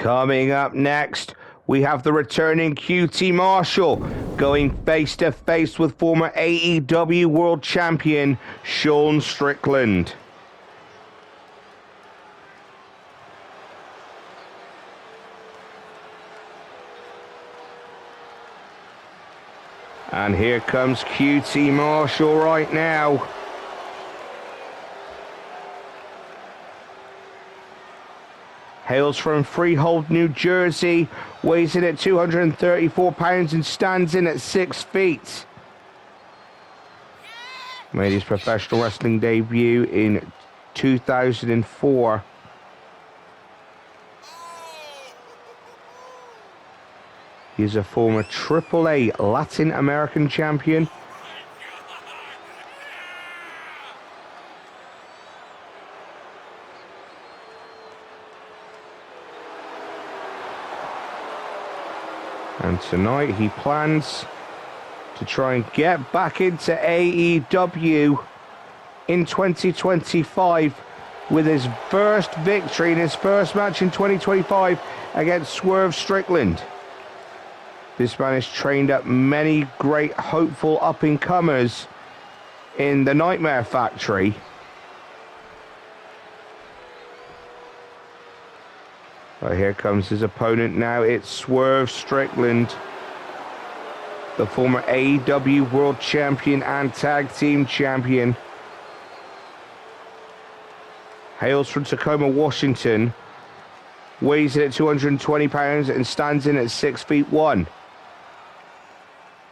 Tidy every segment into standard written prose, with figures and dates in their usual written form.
Coming up next, we have the returning QT Marshall going face to face with former AEW World Champion Sean Strickland. And here comes QT Marshall right now. Hails from Freehold, New Jersey, weighs in at 234 pounds and stands in at 6 feet. Made his professional wrestling debut in 2004. He's a former AAA Latin American champion. And tonight he plans to try and get back into AEW in 2025 with his first victory in his first match in 2025 against Swerve Strickland. This man has trained up many great hopeful up-and-comers in the Nightmare Factory. Well, here comes his opponent now. It's Swerve Strickland, the former AEW World Champion and Tag Team Champion. Hails from Tacoma, Washington. Weighs in at 220 pounds and stands in at 6 feet 1.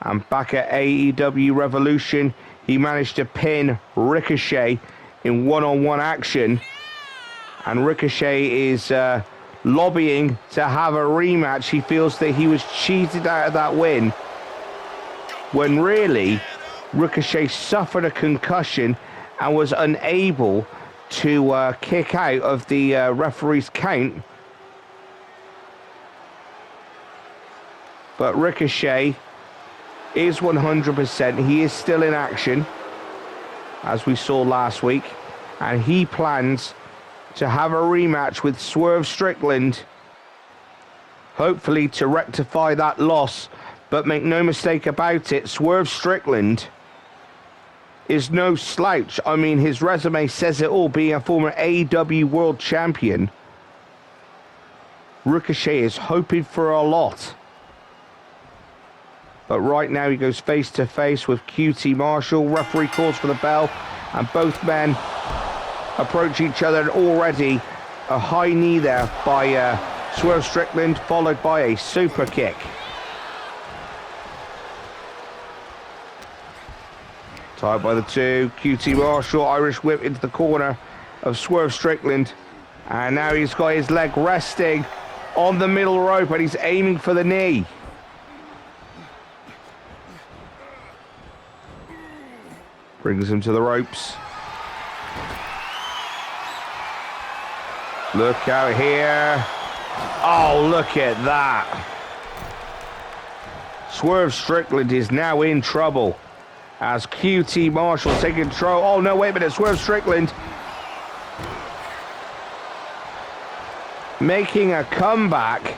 And back at AEW Revolution, he managed to pin Ricochet in one-on-one action. And Ricochet is lobbying to have a rematch. He feels that he was cheated out of that win, when really Ricochet suffered a concussion and was unable to kick out of the referee's count. But Ricochet is 100%. He is still in action, as we saw last week, and he plans to have a rematch with Swerve Strickland, hopefully to rectify that loss. But make no mistake about it, Swerve Strickland is no slouch. I mean, his resume says it all, being a former AEW World Champion. Ricochet is hoping for a lot. But right now he goes face to face with QT Marshall. Referee calls for the bell, and both men approach each other. And already a high knee there by Swerve Strickland, followed by a super kick. Tied by the two. QT Marshall, Irish whip into the corner of Swerve Strickland. And now he's got his leg resting on the middle rope, and he's aiming for the knee. Brings him to the ropes. Look out here. Oh, look at that. Swerve Strickland is now in trouble as QT Marshall taking control. Oh, no, wait a minute. Swerve Strickland making a comeback.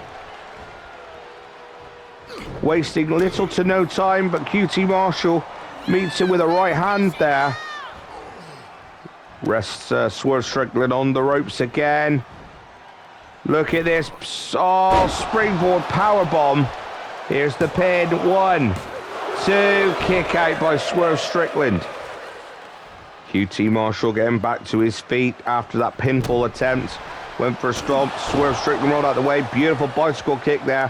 Wasting little to no time, but QT Marshall meets him with a right hand there. Rests Swerve Strickland on the ropes again. Look at this. Oh, springboard powerbomb. Here's the pin. 1, 2. Kick out by Swerve Strickland. QT Marshall getting back to his feet after that pinfall attempt. Went for a stomp. Swerve Strickland rolled out the way. Beautiful bicycle kick there.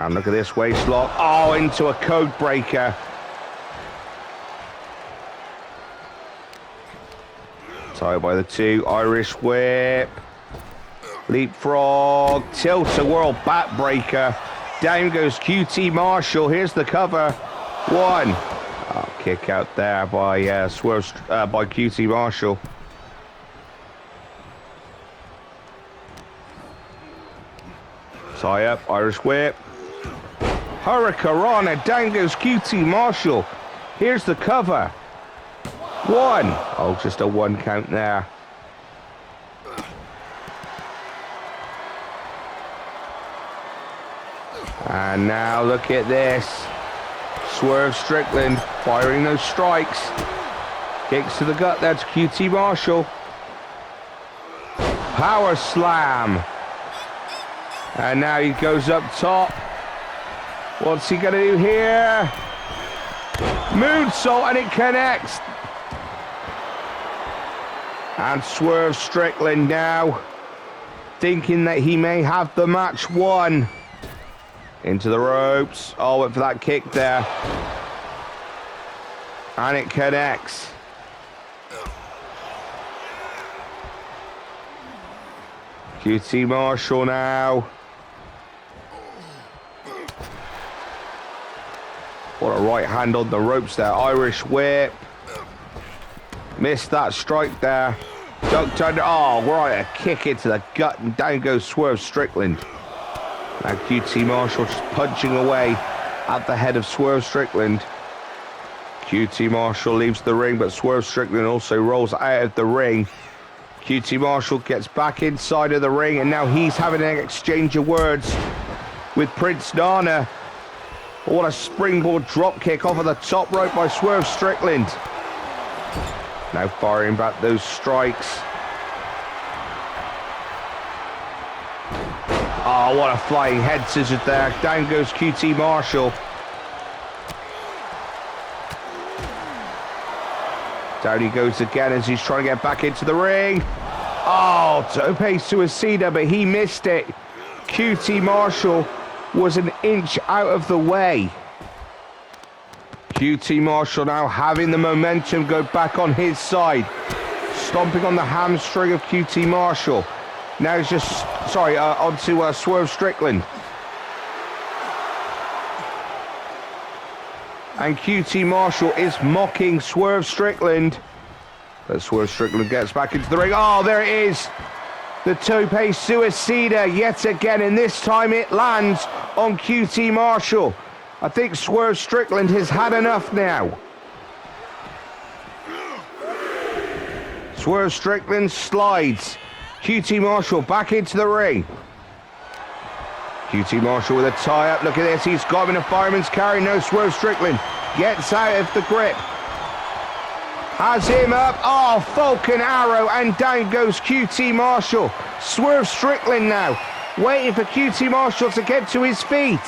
And look at this waist lock. Oh, into a code breaker. Tied by the two. Irish whip. Leapfrog. Tilt-a-whirl backbreaker. Down goes QT Marshall. Here's the cover. 1. Oh, kick out there by by QT Marshall. Tie up. Irish whip. Hurricanrana, down goes QT Marshall. Here's the cover. 1. Oh, just a 1 count there. And now look at this. Swerve Strickland firing those strikes. Kicks to the gut, that's QT Marshall. Power slam. And now he goes up top. What's he going to do here? Moonsault, and it connects. And Swerve Strickland now thinking that he may have the match won. Into the ropes. Oh, went for that kick there. And it connects. QT Marshall now. What a right hand on the ropes there. Irish whip. Missed that strike there. Ducked under. Oh, right. A kick into the gut. And down goes Swerve Strickland. Now QT Marshall just punching away at the head of Swerve Strickland. QT Marshall leaves the ring, but Swerve Strickland also rolls out of the ring. QT Marshall gets back inside of the ring, and now he's having an exchange of words with Prince Nana. What a springboard drop kick off of the top rope by Swerve Strickland. Now firing back those strikes. Oh, what a flying head scissors there. Down goes QT Marshall. Down he goes again as he's trying to get back into the ring. Oh, tope suicida, but he missed it. QT Marshall was an inch out of the way. QT Marshall now having the momentum go back on his side. Stomping on the hamstring of QT Marshall. Now he's just, onto Swerve Strickland. And QT Marshall is mocking Swerve Strickland. But Swerve Strickland gets back into the ring. Oh, there it is. The tope suicida yet again, and this time it lands on QT Marshall. I think Swerve Strickland has had enough now. Swerve Strickland slides. QT Marshall back into the ring. QT Marshall with a tie-up. Look at this. He's got him in a fireman's carry. No, Swerve Strickland gets out of the grip. Has him up. Oh, Falcon Arrow. And down goes QT Marshall. Swerve Strickland now waiting for QT Marshall to get to his feet.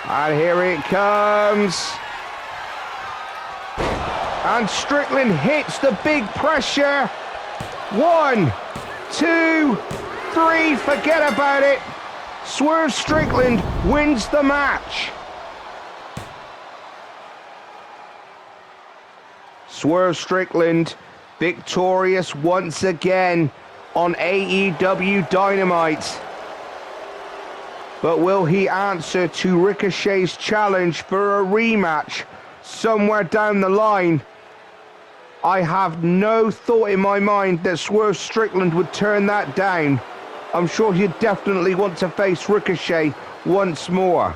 And here it comes. And Strickland hits the big pressure. 1, 2, 3. Forget about it. Swerve Strickland wins the match. Swerve Strickland victorious once again on AEW Dynamite. But will he answer to Ricochet's challenge for a rematch somewhere down the line? I have no thought in my mind that Swerve Strickland would turn that down. I'm sure he'd definitely want to face Ricochet once more.